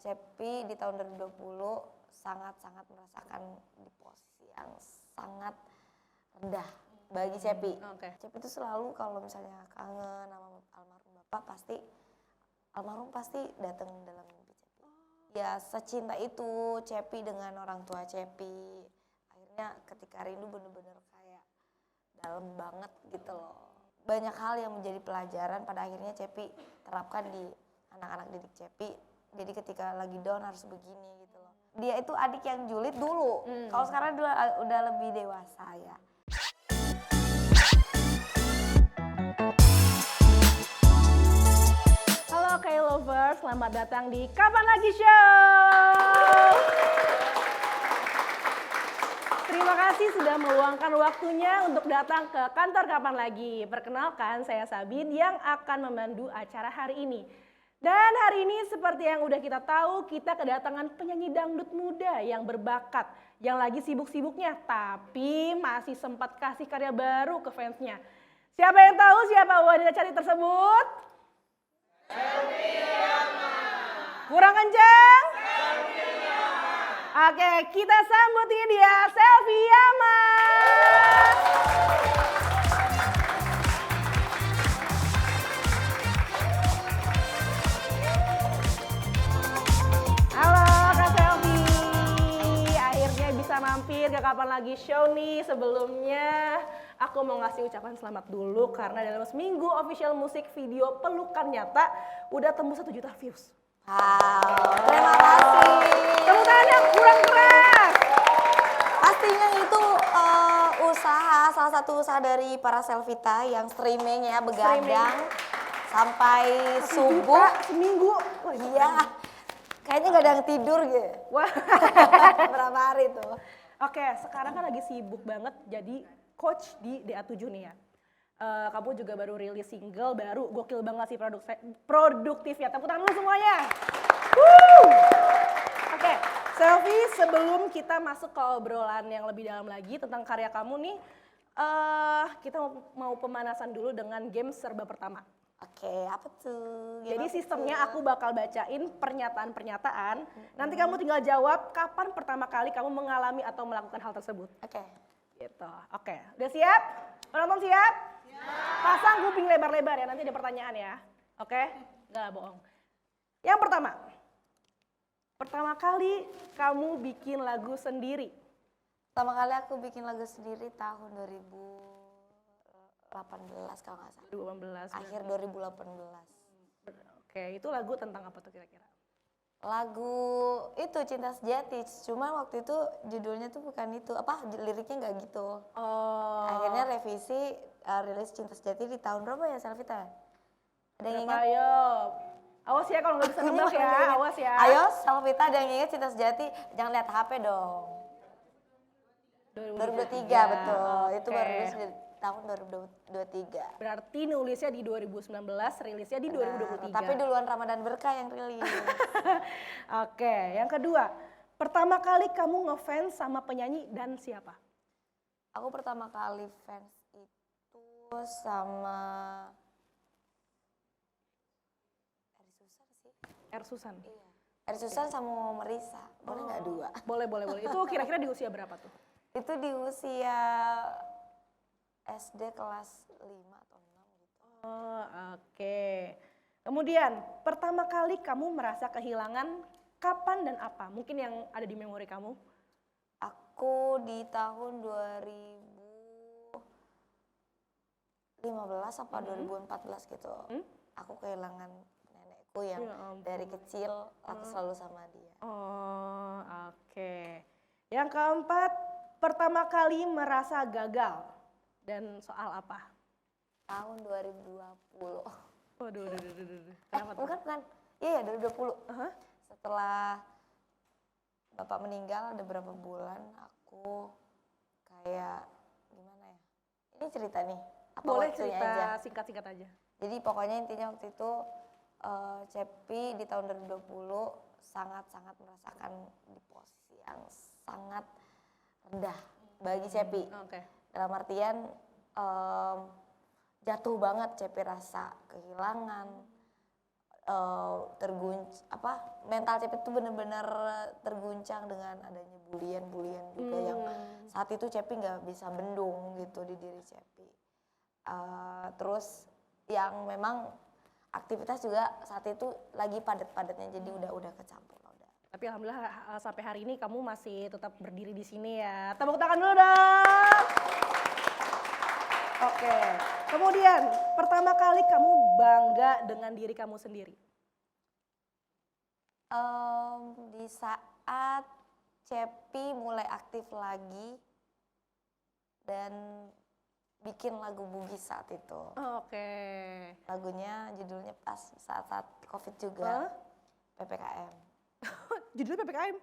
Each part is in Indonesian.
Cepi di tahun 2020 sangat-sangat merasakan di posisi yang sangat rendah bagi Cepi. Cepi itu selalu kalau misalnya kangen sama almarhum bapak almarhum pasti datang dalam mimpi Cepi. Ya secinta itu Cepi dengan orang tua Cepi. Akhirnya ketika rindu bener-bener kayak dalam banget gitu loh. Banyak hal yang menjadi pelajaran pada akhirnya Cepi terapkan di anak-anak didik Cepi. Jadi ketika lagi down harus begini gitu loh. Dia itu adik yang julid dulu. Kalau sekarang udah lebih dewasa ya. Halo K-Lovers, selamat datang di Kapan Lagi Show. Terima kasih sudah meluangkan waktunya untuk datang ke kantor Kapan Lagi. Perkenalkan, saya Sabin yang akan memandu acara hari ini. Dan hari ini seperti yang udah kita tahu, kita kedatangan penyanyi dangdut muda yang berbakat, yang lagi sibuk-sibuknya, tapi masih sempat kasih karya baru ke fansnya. Siapa yang tahu siapa wanita cantik tersebut? Selvi Yama. Kurang kencang? Selvi Yama. Oke, kita sambut ini dia, Selvi Yama. Mampir ke Kapan Lagi Show nih. Sebelumnya aku mau ngasih ucapan selamat dulu karena dalam seminggu official musik video Pelukan Nyata udah tembus 1 juta views. Wow, terima kasih. Tepuk tangan yang kurang keras. Pastinya itu salah satu usaha dari para Selvita yang streamingnya begadang sampai subuh seminggu. Oh, iya. Kayaknya gak ada yang tidur gitu. Wah. Berapa hari tuh? Oke, sekarang kan lagi sibuk banget jadi coach di DA7 nih ya. Kamu juga baru rilis single baru, gokil banget sih produktif ya. Tepuk tangan dulu semuanya. Oke, Selvi, sebelum kita masuk ke obrolan yang lebih dalam lagi tentang karya kamu nih, kita mau pemanasan dulu dengan game serba pertama. Oke, apa tuh? Jadi sistemnya aku bakal bacain pernyataan-pernyataan. Nanti kamu tinggal jawab kapan pertama kali kamu mengalami atau melakukan hal tersebut. Oke. Gitu. Oke, udah siap? Penonton siap? Pasang kuping lebar-lebar ya, nanti ada pertanyaan ya. Oke? Nggak bohong. Yang pertama kali kamu bikin lagu sendiri. Pertama kali aku bikin lagu sendiri tahun 2018 kalau nggak salah. 2018. Akhir 2018. Oke, itu lagu tentang apa tuh kira-kira? Lagu itu Cinta Sejati, cuma waktu itu judulnya tuh bukan itu, liriknya nggak gitu. Oh. Akhirnya revisi, rilis Cinta Sejati di tahun berapa ya Selvita? Ada yang ingat? Ayo, awas ya kalau nggak bisa nebak ya, awas ya. Ayo Selvita, ada yang ingat Cinta Sejati, jangan lihat HP dong. 2023 betul, okay. Itu baru rilis di tahun 2023. Berarti nulisnya di 2019, rilisnya di 2023. Tapi duluan Ramadan Berkah yang rilis. Oke, yang kedua, pertama kali kamu ngefans sama penyanyi dan siapa? Aku pertama kali fans itu sama R. Susan. Iya. R. Susan sama Marisa. Boleh nggak dua? Boleh. Itu kira-kira di usia berapa tuh? Itu di usia SD kelas 5 atau 6 gitu. Oh, oke. Kemudian, pertama kali kamu merasa kehilangan kapan dan apa? Mungkin yang ada di memori kamu? Aku di tahun 2015 apa 2014 gitu. Aku kehilangan nenekku yang dari kecil aku selalu sama dia. Oh, oke. Yang keempat, pertama kali merasa gagal. Dan soal apa? Tahun 2020. Waduh. Bukan. Iya, 2020. Setelah bapak meninggal ada beberapa bulan, aku kayak gimana ya? Ini cerita nih. Apa boleh waktunya cerita aja? Singkat-singkat aja. Jadi pokoknya intinya waktu itu Cepi di tahun 2020 sangat-sangat merasakan di posisi yang sangat rendah bagi Cepi. Oke. Dalam artian jatuh banget Cepi rasa kehilangan, mental Cepi tuh bener-bener terguncang dengan adanya bulian juga yang saat itu Cepi nggak bisa bendung gitu di diri Cepi. Terus yang memang aktivitas juga saat itu lagi padat-padatnya, jadi udah kecampur lah udah. Tapi alhamdulillah sampai hari ini kamu masih tetap berdiri di sini ya. Tepuk tangan dulu dong. Oke. Kemudian pertama kali kamu bangga dengan diri kamu sendiri? Di saat Cepi mulai aktif lagi dan bikin lagu Bugis saat itu. Oke. Lagunya judulnya pas saat-saat COVID juga, PPKM. Judulnya PPKM?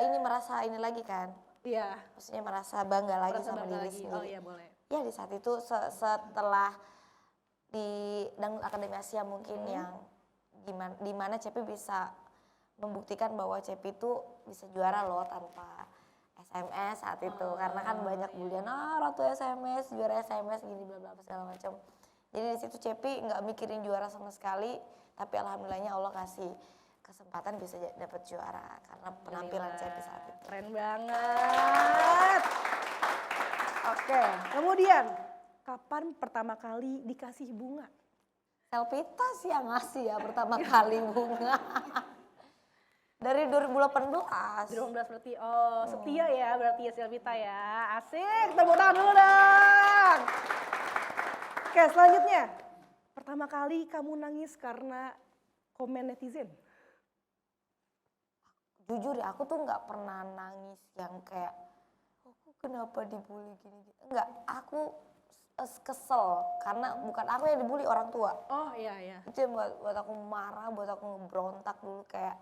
Ini merasa ini lagi kan? Iya. Maksudnya merasa bangga lagi Merasa sama bangga diri lagi. sendiri. Oh iya boleh. Ya di saat itu setelah di Dangdut Akademi Asia mungkin yang dimana Cepi bisa membuktikan bahwa Cepi itu bisa juara loh tanpa SMS saat itu, karena kan banyak bulian, ratu SMS, juara SMS gini bla bla segala macam. Jadi di situ Cepi nggak mikirin juara sama sekali, tapi alhamdulillahnya Allah kasih kesempatan bisa dapat juara karena penampilan Cepi saat itu. Keren banget. Oke, kemudian kapan pertama kali dikasih bunga? Selvita sih yang ngasih ya pertama kali bunga. Dari 2018. 2018 berarti, setia ya berarti ya Selvita ya. Asik, tepuk tangan dulu dong. Oke, selanjutnya. Pertama kali kamu nangis karena komen netizen? Jujur ya, aku tuh nggak pernah nangis yang kayak, aku kenapa dibully gini. Enggak, aku kesel karena bukan aku yang dibully, orang tua. Oh iya. Itu yang buat aku marah, buat aku ngebrontak dulu, kayak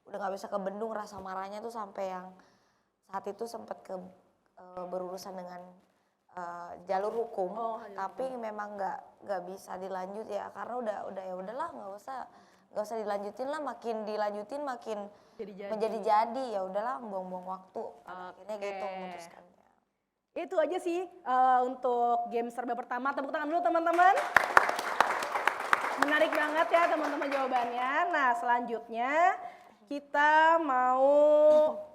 udah nggak bisa kebendung rasa marahnya tuh sampai yang saat itu sempat berurusan dengan jalur hukum, tapi memang nggak bisa dilanjut ya karena udah ya udahlah nggak usah dilanjutin lah, makin dilanjutin makin menjadi jadi, ya udahlah buang-buang waktu. Akhirnya gitu memutuskannya. Itu aja sih untuk game serba pertama. Tepuk tangan dulu teman-teman. Menarik banget ya teman-teman jawabannya. Nah selanjutnya kita mau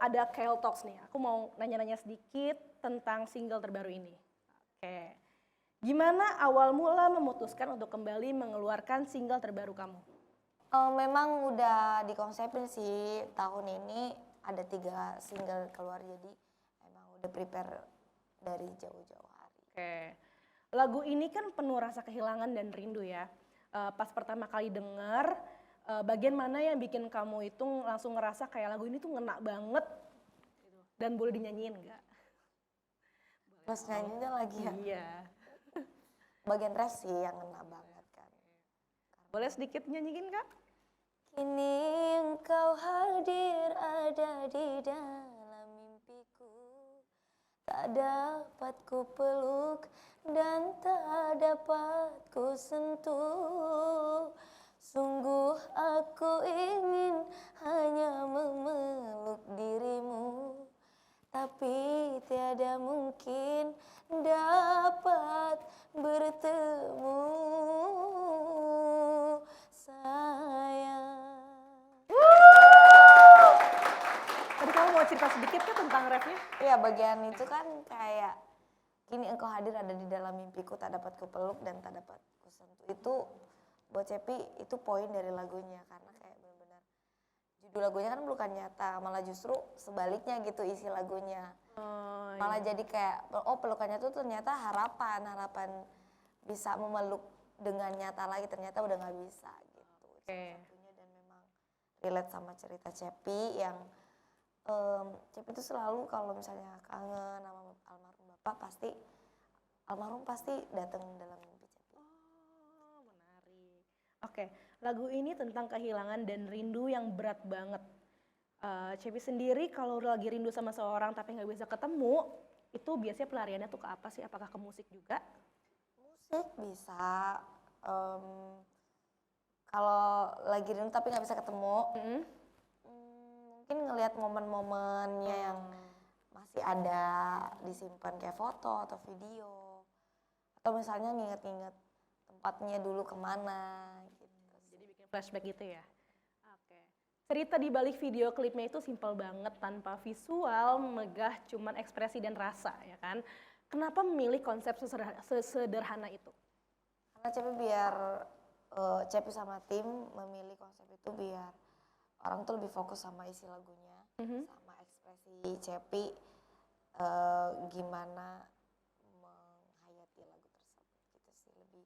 ada KL Talks nih. Aku mau nanya-nanya sedikit tentang single terbaru ini. Oke. Gimana awal mula memutuskan untuk kembali mengeluarkan single terbaru kamu? Memang udah dikonsepin sih, tahun ini ada 3 single keluar, jadi emang udah prepare dari jauh-jauh hari. Oke. Lagu ini kan penuh rasa kehilangan dan rindu ya. Pas pertama kali denger, bagian mana yang bikin kamu itu langsung ngerasa kayak lagu ini tuh ngena banget gitu. Dan boleh dinyanyiin nggak? Terus nyanyinya lagi ya? Iya. Bagian ref sih yang ngena banget kan. Boleh sedikit nyanyiin Kak? Kini engkau hadir ada di dalam mimpiku, tak dapat ku peluk dan tak dapat ku sentuh. Sungguh aku ingin hanya memeluk dirimu, tapi tiada mungkin dapat bertemu, sayang. Tadi kamu mau cerita sedikit kan tentang refnya? Iya, bagian itu kan kayak kini engkau hadir ada di dalam mimpiku, tak dapat ku peluk dan tak dapat ku sentuh. Itu buat Cepi itu poin dari lagunya, karena kayak benar-benar judul lagunya kan bukan nyata, malah justru sebaliknya gitu isi lagunya. Malah jadi kayak pelukannya tuh ternyata harapan bisa memeluk dengan nyata lagi, ternyata udah nggak bisa gitu. Satunya, dan memang relate sama cerita Cepi yang Cepi itu selalu kalau misalnya kangen sama almarhum bapak, almarhum pasti datang dalam mimpi Cepi. Oh, menarik. Oke, lagu ini tentang kehilangan dan rindu yang berat banget. Cepi sendiri kalau lagi rindu sama seorang tapi nggak bisa ketemu, itu biasanya pelariannya tuh ke apa sih? Apakah ke musik juga? Musik bisa. Kalau lagi rindu tapi nggak bisa ketemu, mungkin ngelihat momen-momennya yang masih ada disimpan kayak foto atau video, atau misalnya nginget-nginget tempatnya dulu kemana gitu. flashback gitu ya. Oke. Cerita di balik video klipnya itu simpel banget, tanpa visual, megah, cuman ekspresi dan rasa, ya kan? Kenapa memilih konsep sesederhana itu? Karena Cepi biar Cepi sama tim memilih konsep itu biar orang tuh lebih fokus sama isi lagunya, sama ekspresi Cepi gimana menghayati lagu tersebut gitu sih,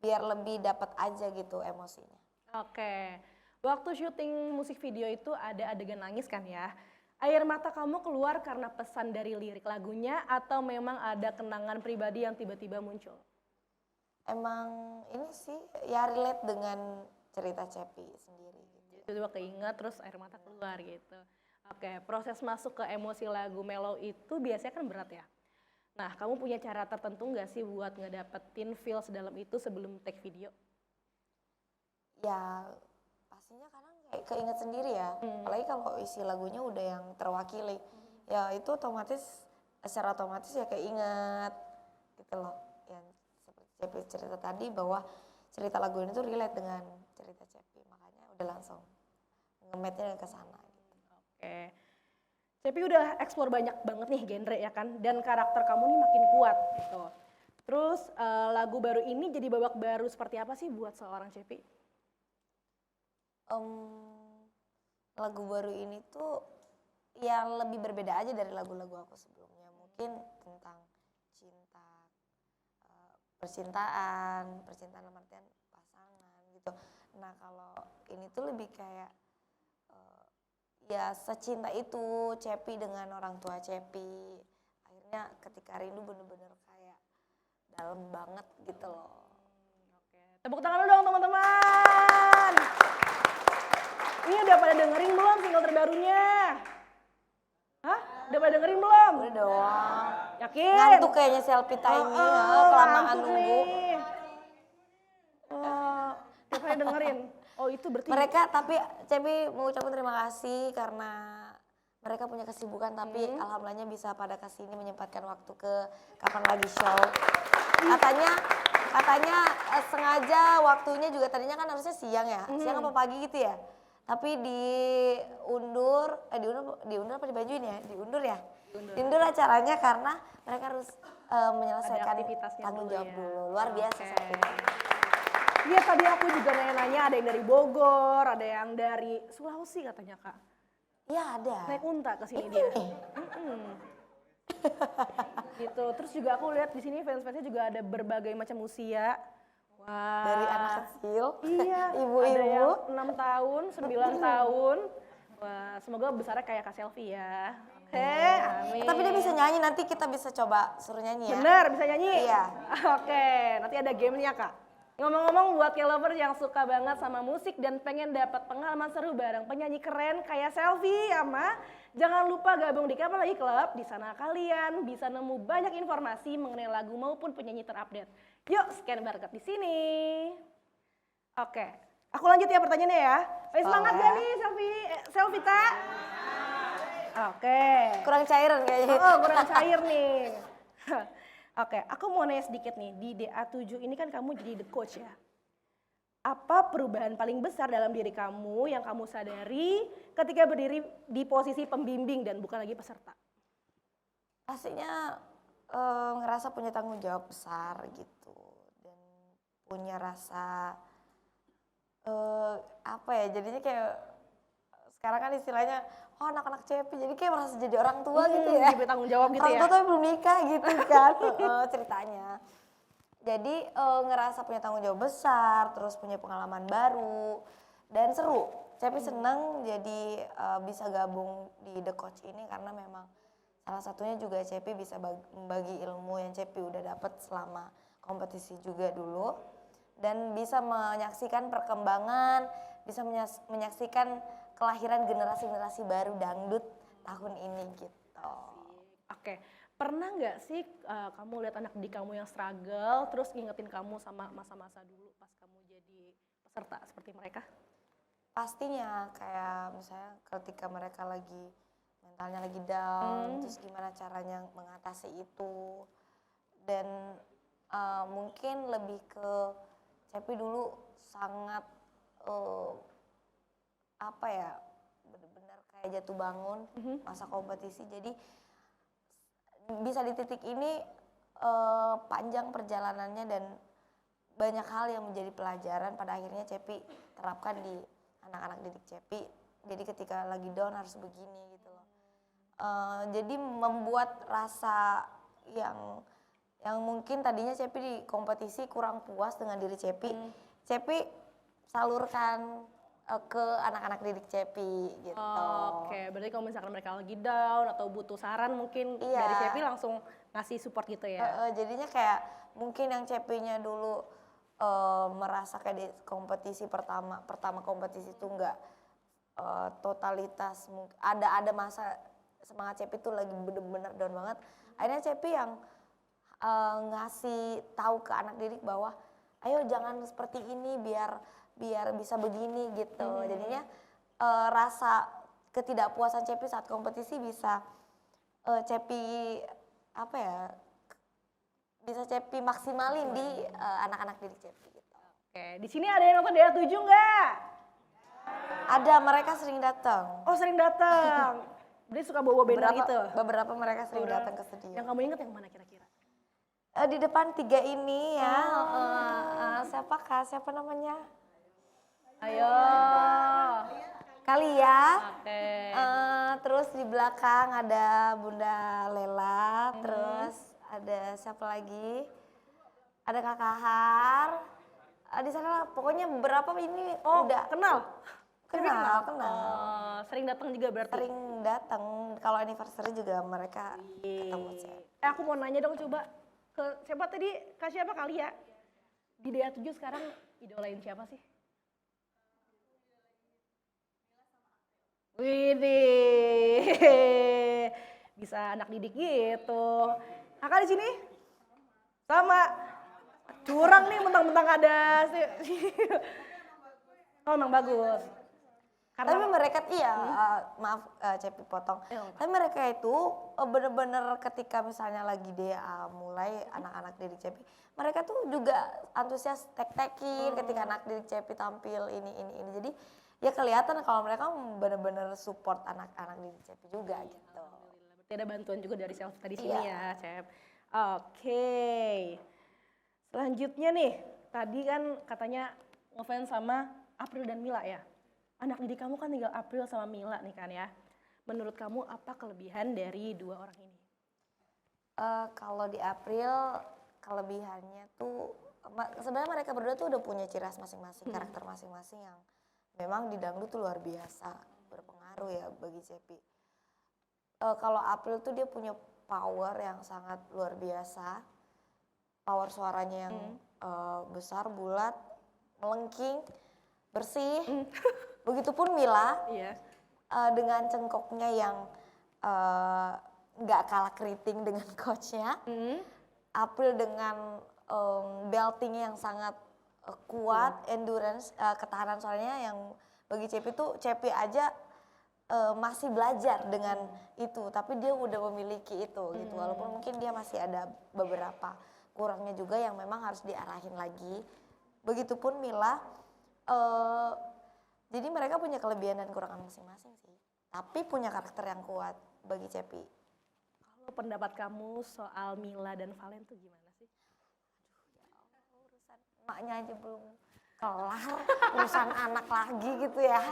biar lebih dapat aja gitu emosinya. Oke, waktu syuting musik video itu ada adegan nangis kan ya? Air mata kamu keluar karena pesan dari lirik lagunya atau memang ada kenangan pribadi yang tiba-tiba muncul? Emang ini sih ya relate dengan cerita Cepi sendiri gitu. Tiba-tiba keinget terus air mata keluar gitu. Oke, proses masuk ke emosi lagu Mellow itu biasanya kan berat ya? Nah, kamu punya cara tertentu nggak sih buat ngedapetin feel sedalam itu sebelum take video? Ya pastinya kadang kayak keinget sendiri ya, apalagi kalau isi lagunya udah yang terwakili, ya itu secara otomatis ya keinget gitu loh. Yang seperti Cepi cerita tadi bahwa cerita lagu ini tuh relate dengan cerita Cepi, makanya udah langsung ngemetnya ke sana. Oke, Cepi udah eksplor banyak banget nih genre ya kan, dan karakter kamu nih makin kuat gitu. Terus lagu baru ini jadi babak baru seperti apa sih buat seorang Cepi? Lagu baru ini tuh ya lebih berbeda aja dari lagu-lagu aku sebelumnya. Mungkin tentang cinta, percintaan dalam artian pasangan gitu. Nah kalau ini tuh lebih kayak ya secinta itu Cepi dengan orang tua Cepi. Akhirnya ketika rindu bener-bener kayak dalam banget gitu loh. Oke. Tepuk tangan dulu dong teman-teman. Ini udah pada dengerin belum single terbarunya? Hah? Udah pada dengerin belum? Udah dong. Yakin? Ngantuk kayaknya selfie time kelamaan nunggu. Udah pada dengerin? Oh itu berarti mereka, tapi Cepi mau ucapkan terima kasih karena mereka punya kesibukan, tapi alhamdulillahnya bisa pada kesini menyempatkan waktu ke Kapan Lagi Show. Katanya sengaja waktunya juga tadinya kan harusnya siang ya, siang apa pagi gitu ya. Tapi diundur apa dibajuin ya? Diundur acaranya karena mereka harus menyelesaikan tanggung jawab dulu. Luar biasa Cepi. Iya tadi aku juga nanya-nanya, ada yang dari Bogor, ada yang dari Sulawesi katanya Kak. Iya ada. Naik unta ke sini dia. Gitu. Terus juga aku lihat di sini fans-fansnya juga ada berbagai macam usia. Wah. Dari anak kecil, iya, ibu-ibu. Ada yang 6 tahun, 9 tahun. Wah, semoga besarnya kayak Kak Selfie ya. Oke, amin. Tapi dia bisa nyanyi, nanti kita bisa coba suruh nyanyi ya. Bener, bisa nyanyi? Iya. Oke, nanti ada gamenya Kak. Ngomong-ngomong buat K-lovers yang suka banget sama musik dan pengen dapat pengalaman seru bareng penyanyi keren kayak Selfie ya Ma, jangan lupa gabung di Kapan Lagi Club. Di sana kalian bisa nemu banyak informasi mengenai lagu maupun penyanyi terupdate. Yuk scan barcode di sini. Oke, aku lanjut ya pertanyaannya ya. Ayo semangat gak nih Selfie tak? Oke. Kurang cairan kayaknya. Oh, kurang cair nih. Oke, aku mau nanya sedikit nih, di DA7 ini kan kamu jadi the coach ya. Apa perubahan paling besar dalam diri kamu yang kamu sadari ketika berdiri di posisi pembimbing dan bukan lagi peserta? Pastinya ngerasa punya tanggung jawab besar gitu. Dan punya rasa, apa ya, jadinya kayak sekarang kan istilahnya, oh anak-anak Cepi, jadi kayak merasa jadi orang tua gitu ya. Diberi tanggung jawab gitu orang ya. tua tapi belum nikah gitu kan ceritanya. Jadi ngerasa punya tanggung jawab besar, terus punya pengalaman baru dan seru. Cepi seneng jadi bisa gabung di The Coach ini karena memang salah satunya juga Cepi bisa membagi ilmu yang Cepi udah dapat selama kompetisi juga dulu, dan bisa menyaksikan perkembangan, bisa menyaksikan kelahiran generasi-generasi baru dangdut tahun ini gitu. Oke, pernah nggak sih kamu lihat anak didik kamu yang struggle, terus ngingetin kamu sama masa-masa dulu pas kamu jadi peserta seperti mereka? Pastinya, kayak misalnya ketika mereka lagi mentalnya lagi down, terus gimana caranya mengatasi itu. Dan mungkin lebih ke Cepi dulu sangat eh, apa ya, benar-benar kayak jatuh bangun masa kompetisi. Jadi bisa di titik ini panjang perjalanannya dan banyak hal yang menjadi pelajaran pada akhirnya Cepi terapkan di anak-anak didik Cepi. Jadi ketika lagi down harus begini gitu loh. Jadi membuat rasa yang mungkin tadinya Cepi di kompetisi kurang puas dengan diri Cepi, Cepi salurkan ke anak-anak didik Cepi gitu. Oke, berarti kalau misalkan mereka lagi down atau butuh saran mungkin dari Cepi langsung ngasih support gitu ya? Jadinya kayak mungkin yang Cepinya dulu merasa kayak di kompetisi pertama kompetisi itu enggak totalitas, ada masa semangat Cepi tuh lagi bener-bener down banget. Akhirnya Cepi yang ngasih tahu ke anak didik bahwa ayo jangan seperti ini biar bisa begini gitu. Jadinya rasa ketidakpuasan Cepi saat kompetisi bisa Cepi apa ya, bisa Cepi maksimalin di anak-anak didik Cepi gitu. Oke, di sini ada yang nonton DA7 nggak? Ada, mereka sering datang. Oh, sering datang. Dia suka bawa banner gitu? Beberapa mereka sering datang ke studio. Yang kamu ingat yang mana kira-kira? Di depan 3 ini ya. Siapa namanya? Ayo. Kalia. Oke. Terus di belakang ada Bunda Lela, terus ada siapa lagi? Ada Kakak Har. Di sana pokoknya beberapa ini udah kenal. Kenal. Sering datang juga berarti? Sering datang. Kalau anniversary juga mereka ketemu saya. Aku mau nanya dong coba ke siapa tadi? Kak siapa kali ya? Di DA7 sekarang idolain siapa sih? Widih, bisa anak didik gitu. Kakak di sini? Sama. Curang nih mentang-mentang ada. Oh, emang bagus. Tapi mereka maaf Cepi potong. Tapi mereka itu bener-bener ketika misalnya lagi DA mulai anak-anak didik Cepi, mereka tuh juga antusias tek-tekin ketika anak didik Cepi tampil ini. Jadi ya kelihatan kalau mereka bener-bener support anak-anak didik Cepi juga gitu. Berarti ada bantuan juga dari Selvi tadi sini ya, Cep. Oke. Selanjutnya nih, tadi kan katanya ngefans sama April dan Mila ya. Anak didik kamu kan tinggal April sama Mila nih kan ya. Menurut kamu apa kelebihan dari dua orang ini? Kalau di April kelebihannya tuh sebenarnya mereka berdua tuh udah punya ciri khas masing-masing, karakter masing-masing yang memang di dangdut tuh luar biasa berpengaruh ya bagi Cepi. Kalau April tuh dia punya power yang sangat luar biasa, power suaranya yang besar, bulat, melengking, bersih. Begitupun Mila dengan cengkoknya yang nggak kalah keriting dengan coachnya. April dengan beltingnya yang sangat kuat, endurance, ketahanan suaranya yang bagi Cepi tuh Cepi aja masih belajar dengan itu, tapi dia udah memiliki itu gitu. Walaupun mungkin dia masih ada beberapa kurangnya juga yang memang harus diarahin lagi. Begitupun Mila, jadi mereka punya kelebihan dan kekurangan masing-masing sih, tapi punya karakter yang kuat bagi Cepi. Kalau pendapat kamu soal Mila dan Valen tuh gimana sih? Urusan emaknya aja belum kelar, urusan anak lagi gitu ya.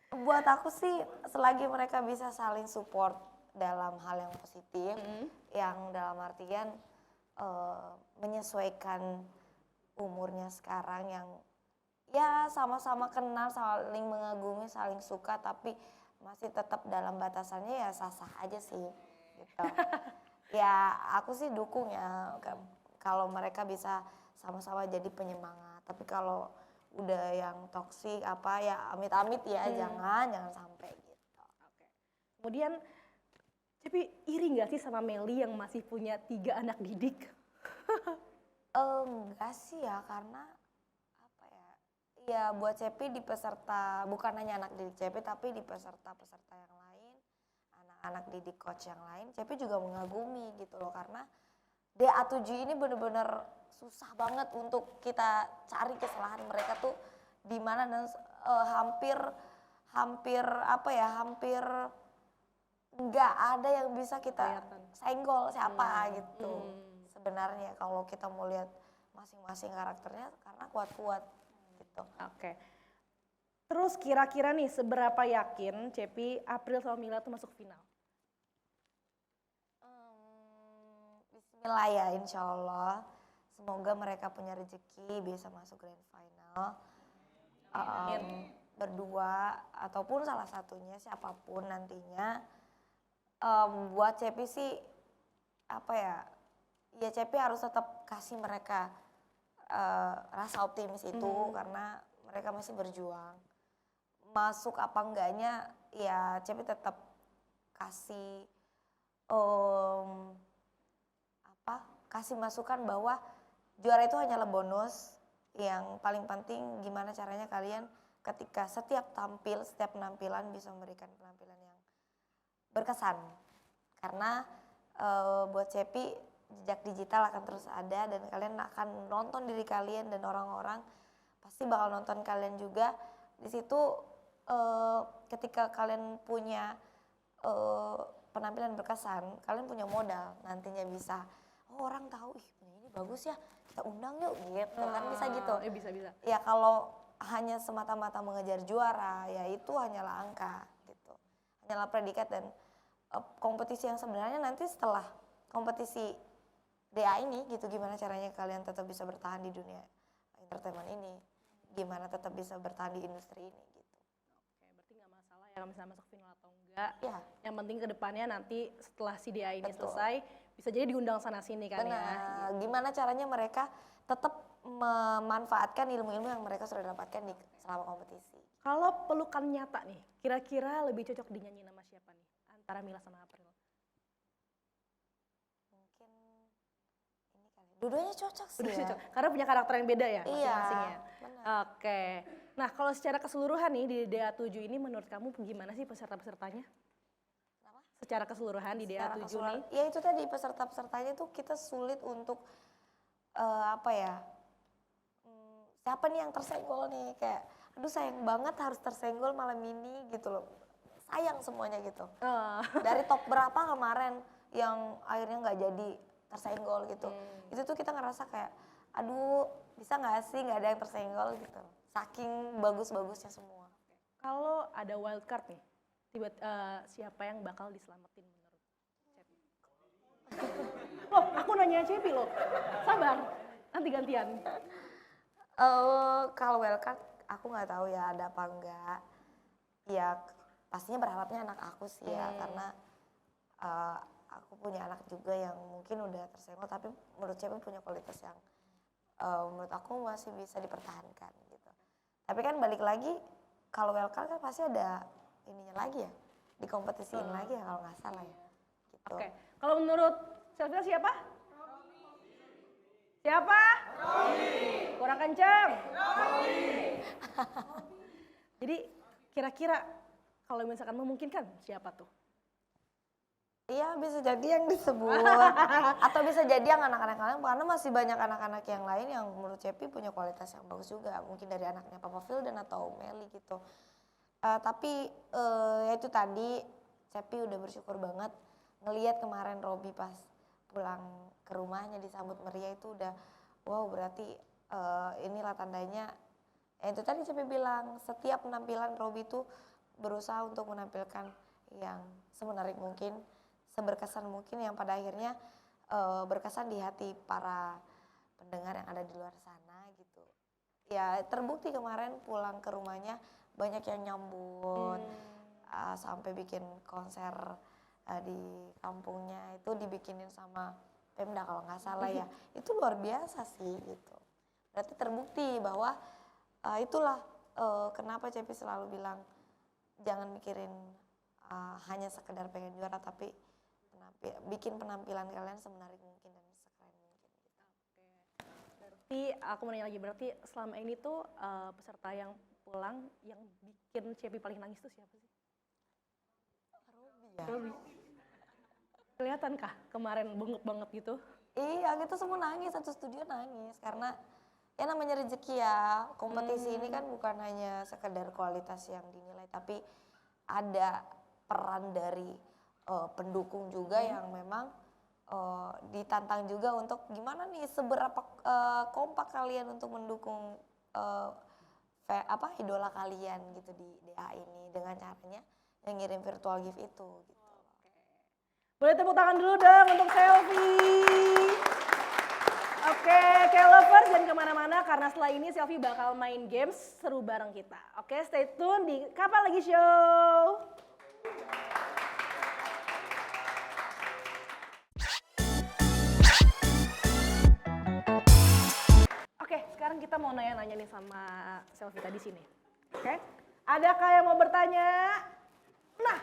Buat aku sih selagi mereka bisa saling support dalam hal yang positif, yang dalam artian menyesuaikan umurnya sekarang yang ya sama-sama kenal, saling mengagumi, saling suka, tapi masih tetap dalam batasannya ya sah-sah aja sih gitu. Ya aku sih dukung ya kalau mereka bisa sama-sama jadi penyemangat, tapi kalau udah yang toksik apa ya amit-amit ya jangan sampai gitu. Oke. Kemudian Cepi iri nggak sih sama Meli yang masih punya 3 anak didik? Enggak sih ya, karena apa ya, ya buat Cepi di peserta, bukan hanya anak didik Cepi tapi di peserta-peserta yang lain, anak-anak didik coach yang lain, Cepi juga mengagumi gitu loh, karena DA7 ini bener-bener susah banget untuk kita cari kesalahan mereka tuh di mana dan hampir apa ya, hampir nggak ada yang bisa kita senggol siapa gitu. Sebenarnya kalau kita mau lihat masing-masing karakternya karena kuat-kuat gitu. Oke. Terus kira-kira nih seberapa yakin Cepi, April sama Mila tuh masuk final? Bismillah ya, insya Allah. Semoga mereka punya rezeki bisa masuk grand final. Berdua ataupun salah satunya siapapun nantinya. Buat Cepi sih apa ya? Ya Cepi harus tetap kasih mereka rasa optimis itu karena mereka masih berjuang. Masuk apa enggaknya ya Cepi tetap kasih kasih masukan bahwa juara itu hanyalah bonus. Yang paling penting gimana caranya kalian ketika setiap penampilan bisa memberikan penampilan yang berkesan. Karena buat Cepi jejak digital akan terus ada dan kalian akan nonton diri kalian dan orang-orang pasti bakal nonton kalian juga. Di situ ketika kalian punya penampilan berkesan, kalian punya modal nantinya bisa orang tahu ini bagus ya, kita undang yuk gitu kan, bisa gitu. Bisa. Ya kalau hanya semata-mata mengejar juara ya itu hanyalah angka gitu. Hanyalah predikat dan kompetisi yang sebenarnya nanti setelah kompetisi DA ini gitu, gimana caranya kalian tetap bisa bertahan di dunia entertainment ini, gimana tetap bisa bertahan di industri ini gitu. Oke, berarti nggak masalah ya kalau misalnya masuk final atau enggak. Ya. Yang penting ke depannya nanti setelah si DA ini Betul. selesai bisa jadi diundang sana sini kan. Benar. Ya. Gimana caranya mereka tetap memanfaatkan ilmu-ilmu yang mereka sudah dapatkan selama kompetisi. Kalau pelukan nyata nih, kira-kira lebih cocok dinyanyi nama siapa nih? Antara Mila sama April. Mungkin ini kali. Dua-duanya cocok sih. Cocok. Karena punya karakter yang beda ya masing-masing ya. Benar. Oke. Nah, kalau secara keseluruhan nih di DA7 ini menurut kamu gimana sih peserta-pesertanya? Secara keseluruhan di DA7 nih? Ya itu tadi peserta-pesertanya tuh kita sulit untuk siapa nih yang tersenggol nih, kayak aduh sayang banget harus tersenggol malam ini gitu loh, sayang semuanya gitu. Dari top berapa kemarin yang akhirnya nggak jadi tersenggol gitu, itu tuh kita ngerasa kayak aduh bisa nggak sih nggak ada yang tersenggol gitu, saking bagus-bagusnya semua. Kalau ada wild card nih, siapa yang bakal diselamatin menurut Cepi? Loh, aku nanya Cepi loh. Sabar, nanti gantian. Kalau wildcard aku nggak tahu ya ada apa enggak. Ya pastinya berharapnya anak aku sih ya, karena aku punya anak juga yang mungkin udah tersenggol tapi menurut Cepi punya kualitas yang menurut aku masih bisa dipertahankan gitu. Tapi kan balik lagi kalau wildcard kan pasti ada ininya lagi ya, dikompetisiin lagi ya kalau nggak salah ya. Gitu. Oke, kalau menurut Sylvia siapa? Siapa? Kurang kenceng. Jadi kira-kira kalau misalkan memungkinkan siapa tuh? Iya bisa jadi yang disebut atau bisa jadi yang anak-anak lain karena masih banyak anak-anak yang lain yang menurut Cepi punya kualitas yang bagus juga, mungkin dari anaknya Papa Vildan atau Meli gitu. Tapi ya itu tadi Cepi udah bersyukur banget ngelihat kemarin Robi pas pulang ke rumahnya disambut meriah itu udah wow, berarti inilah tandanya ya itu tadi Cepi bilang setiap penampilan Robi itu berusaha untuk menampilkan yang semenarik mungkin, seberkesan mungkin yang pada akhirnya berkesan di hati para pendengar yang ada di luar sana gitu. Ya terbukti kemarin pulang ke rumahnya banyak yang nyambut, sampai bikin konser di kampungnya itu dibikinin sama Pemda kalau nggak salah ya. Itu luar biasa sih gitu. Berarti terbukti bahwa itulah kenapa Cepi selalu bilang jangan mikirin hanya sekedar pengen juara tapi bikin penampilan kalian semenarik mungkin dan sekeren mungkin gitu. Berarti aku mau nanya lagi, berarti selama ini tuh peserta yang pulang yang bikin Cepi paling nangis tuh siapa sih? Robi. Kelihatan kah kemarin bengep banget gitu? Iya, kita semua nangis, satu studio nangis karena ya namanya rezeki ya, kompetisi ini kan bukan hanya sekedar kualitas yang dinilai, tapi ada peran dari pendukung juga yang memang ditantang juga untuk gimana nih seberapa kompak kalian untuk mendukung idola kalian gitu di DA ini dengan caranya yang ngirim virtual gift itu gitu. Boleh tepuk tangan dulu dong untuk Selfie. Oke, K-lovers jangan kemana-mana karena setelah ini Selfie bakal main games seru bareng kita. Oke, stay tune di Kapan Lagi Show. Oke, sekarang kita mau nanya-nanya nih sama Selfie tadi sini. Oke, adakah yang mau bertanya? Nah,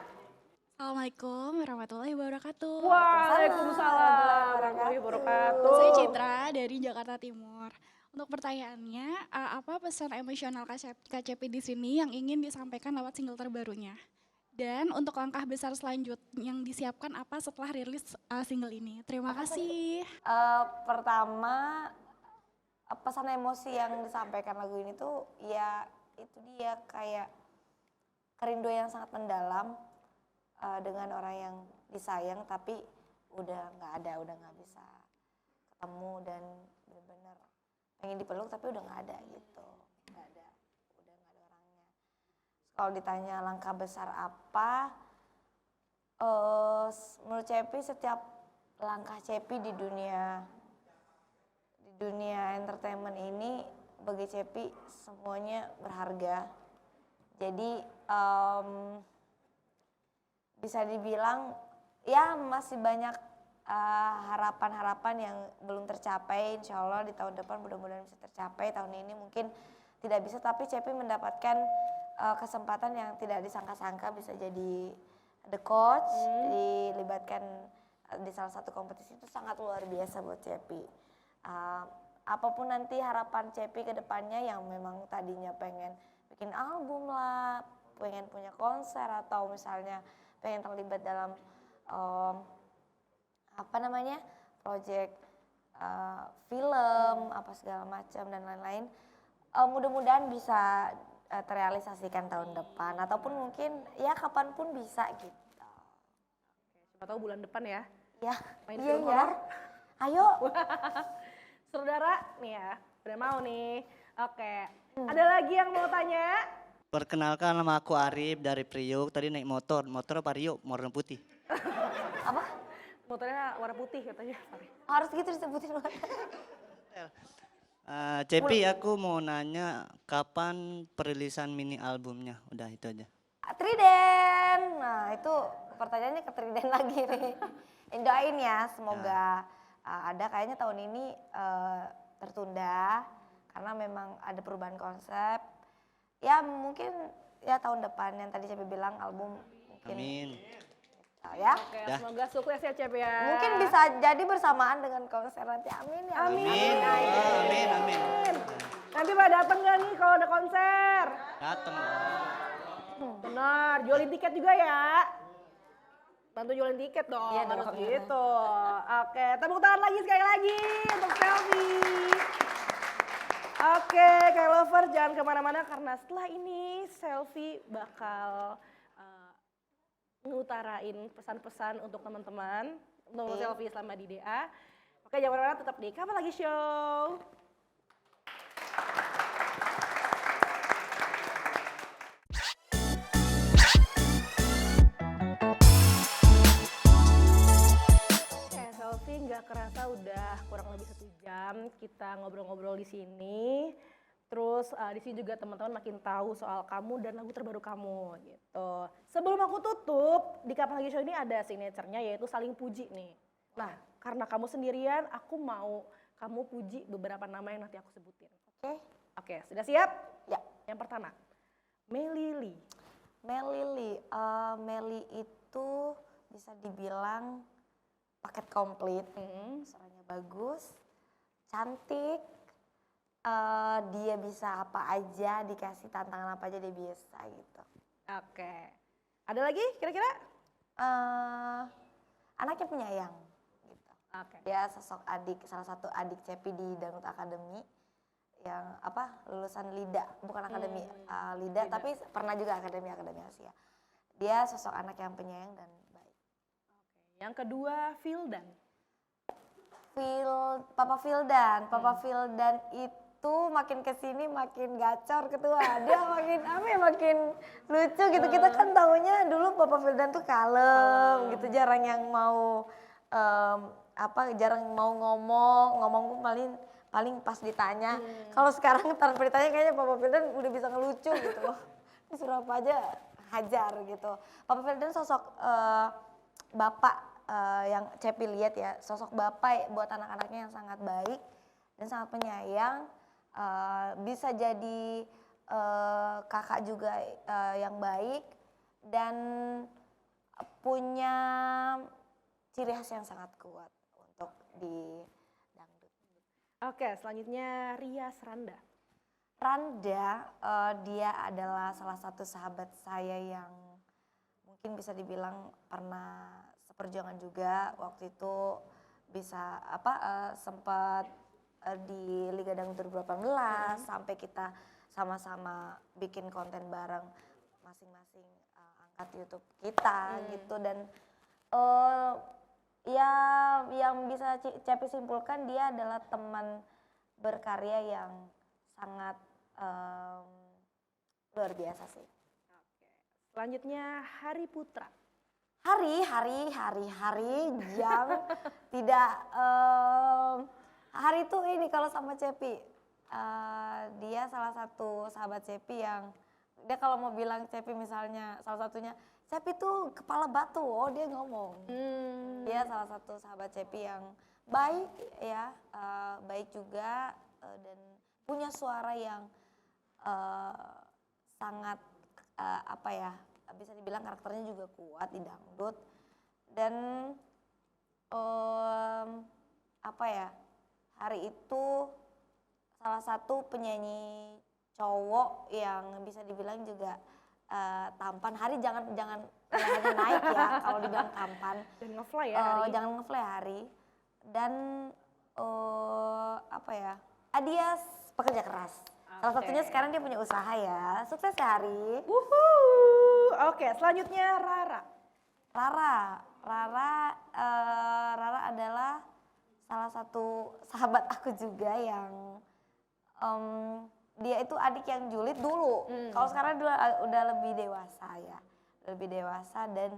Assalamualaikum warahmatullahi wabarakatuh. waalaikumsalam warahmatullahi wabarakatuh. Saya Citra dari Jakarta Timur. Untuk pertanyaannya, apa pesan emosional KCP di sini yang ingin disampaikan lewat single terbarunya? Dan untuk langkah besar selanjutnya yang disiapkan apa setelah rilis single ini? Terima kasih. Pertama, pesan emosi yang disampaikan lagu ini tuh ya itu dia kayak kerinduan yang sangat mendalam dengan orang yang disayang tapi udah nggak bisa ketemu dan benar-benar pengen dipeluk tapi udah nggak ada gitu, udah nggak ada orangnya. Kalau ditanya langkah besar apa, menurut Cepi setiap langkah Cepi di dunia entertainment ini bagi Cepi semuanya berharga. Jadi bisa dibilang ya masih banyak harapan-harapan yang belum tercapai. Insya Allah di tahun depan mudah-mudahan bisa tercapai. Tahun ini mungkin tidak bisa, tapi Cepi mendapatkan kesempatan yang tidak disangka-sangka bisa jadi the coach, dilibatkan di salah satu kompetisi itu sangat luar biasa buat Cepi. Apapun nanti harapan Cepi ke depannya yang memang tadinya pengen bikin album lah, pengen punya konser atau misalnya pengen terlibat dalam proyek film apa segala macam dan lain-lain, mudah-mudahan bisa terrealisasikan tahun depan ataupun mungkin ya kapanpun bisa gitu. Siapa tahu bulan depan ya. Ya, main iya film ya. horor. Ayo. Saudara nih ya, udah mau nih. Oke, ada lagi yang mau tanya? Perkenalkan, nama aku Arif dari Priuk. Tadi naik motor apa Rio? Warna putih. Apa? Motornya warna putih katanya. Harus gitu disebutin. Cepi, aku mau nanya kapan perilisan mini albumnya? Udah itu aja. Triden, nah itu pertanyaannya ke Triden lagi nih. Doain ya, semoga ada. Kayaknya tahun ini tertunda karena memang ada perubahan konsep. Ya mungkin ya tahun depan yang tadi Cepi bilang album mungkin. Amin. Ya. Oke, semoga sukses ya Cep ya. Mungkin bisa jadi bersamaan dengan konser nanti. Amin ya. Amin. Amin. Nanti Pak dateng gak nih kalau ada konser? Dateng. Benar, jualin tiket juga ya. Bantu jualin tiket dong. Iya dong. Gitu. Oke, tepuk tangan lagi sekali lagi untuk Selfie. Oke, K-lovers jangan kemana-mana karena setelah ini Selfie bakal ngutarain pesan-pesan untuk teman-teman, untuk Selfie selama di DA. Oke, jangan kemana-mana, tetap di Kapan Lagi Show. Nggak kerasa udah kurang lebih 1 jam kita ngobrol-ngobrol di sini. Terus di sini juga teman-teman makin tahu soal kamu dan lagu terbaru kamu gitu. Sebelum aku tutup, di Kapan Lagi Show ini ada signature-nya yaitu saling puji nih. Nah, karena kamu sendirian, aku mau kamu puji beberapa nama yang nanti aku sebutin. Oke, sudah siap? Ya. Yang pertama, Melly. Melly itu bisa dibilang paket komplit, suaranya bagus, cantik, dia bisa apa aja, dikasih tantangan apa aja dia bisa gitu. Oke, ada lagi kira-kira? Anaknya penyayang gitu. Oke. Dia sosok adik, salah satu adik Cepi di Dangdut Academy yang lulusan LIDA, bukan akademi LIDA, tapi pernah juga akademi Asia. Dia sosok anak yang penyayang dan baik. Yang kedua, Vildan. Papa Vildan itu makin kesini makin gacor ketua. Dia makin lucu gitu. Kita kan tahunya dulu Papa Vildan tuh kalem gitu, jarang yang mau jarang mau ngomong pun paling pas ditanya. Kalau sekarang tanpa ditanya kayaknya Papa Vildan udah bisa ngelucu gitu. Disuruh apa aja hajar gitu. Papa Vildan sosok bapak yang Cepi lihat ya, sosok bapak buat anak-anaknya yang sangat baik dan sangat penyayang, bisa jadi kakak juga yang baik dan punya ciri khas yang sangat kuat untuk di dangdut. Oke, selanjutnya Ria Randa. Randa, dia adalah salah satu sahabat saya yang mungkin bisa dibilang pernah seperjuangan juga. Waktu itu bisa sempat di Liga Dangdut 2018 sampai kita sama-sama bikin konten bareng masing-masing angkat YouTube kita gitu. Dan ya yang bisa Cepi simpulkan dia adalah teman berkarya yang sangat luar biasa sih. Oke. Selanjutnya Hari Putra. Hari yang tidak Hari itu ini kalau sama Cepi, dia salah satu sahabat Cepi yang dia kalau mau bilang Cepi misalnya salah satunya Cepi tuh kepala batu, oh dia ngomong. Dia salah satu sahabat Cepi yang baik ya, baik juga dan punya suara yang sangat bisa dibilang karakternya juga kuat di dangdut dan Hari itu salah satu penyanyi cowok yang bisa dibilang juga tampan. Hari jangan hanya naik ya kalau dibilang tampan. Dan ngefly ya Hari. Jangan ngefly Hari. Dan dia pekerja keras. Salah satunya sekarang dia punya usaha ya. Sukses ya Hari. Oke, selanjutnya Rara. Rara adalah salah satu sahabat aku juga yang dia itu adik yang julid dulu. Kalau sekarang udah lebih dewasa ya. Lebih dewasa dan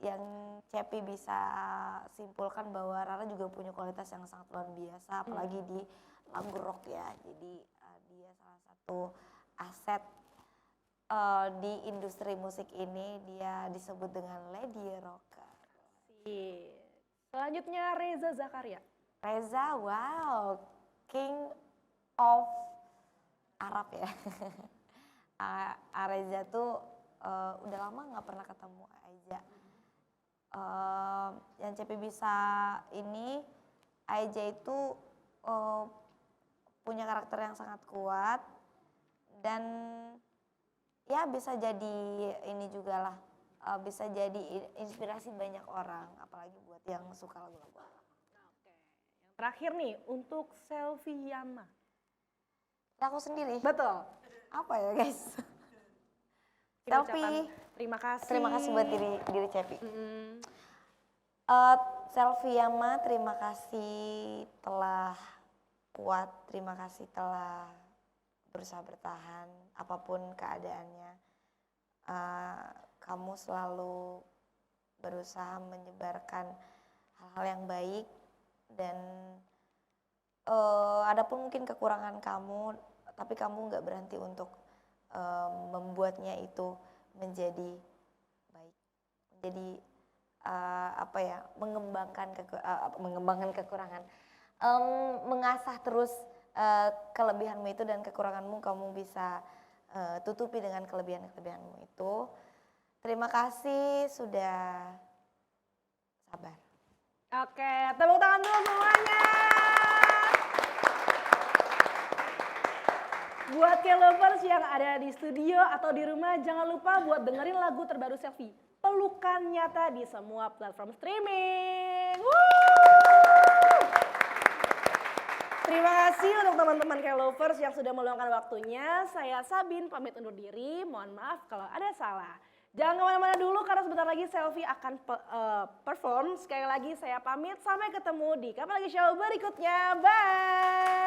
yang Cepi bisa simpulkan bahwa Rara juga punya kualitas yang sangat luar biasa. Apalagi di lagu rock ya. Jadi dia salah satu aset di industri musik ini. Dia disebut dengan Lady Rocker. Selanjutnya Reza Zakaria. Reza, wow, King of Arab ya. Reza tuh udah lama nggak pernah ketemu Aiza. Yang Cepi bisa ini, Aiza itu punya karakter yang sangat kuat dan ya bisa jadi ini juga lah, bisa jadi inspirasi banyak orang, apalagi buat yang suka lagu-lagu Arab. Oke, yang terakhir nih untuk Selfie Yama. Aku sendiri. Betul. Apa ya guys? Kita Selfie. ucapkan terima kasih. Terima kasih buat diri Cepi. Selfie Yama, terima kasih telah kuat, terima kasih telah berusaha bertahan apapun keadaannya. Kamu selalu berusaha menyebarkan hal-hal yang baik dan adapun mungkin kekurangan kamu, tapi kamu nggak berhenti untuk membuatnya itu menjadi baik, menjadi mengembangkan kekurangan, mengasah terus kelebihanmu itu dan kekuranganmu kamu bisa tutupi dengan kelebihanmu itu. Terima kasih sudah sabar. Oke, tepuk tangan dulu semuanya. Buat K-lovers yang ada di studio atau di rumah, jangan lupa buat dengerin lagu terbaru Selfie, Pelukan Nyata, di semua platform streaming. Terima kasih untuk teman-teman K-Lovers yang sudah meluangkan waktunya. Saya Sabin pamit undur diri. Mohon maaf kalau ada salah. Jangan kemana-mana dulu karena sebentar lagi Selfie akan perform. Sekali lagi saya pamit. Sampai ketemu di Kapan Lagi Show berikutnya. Bye!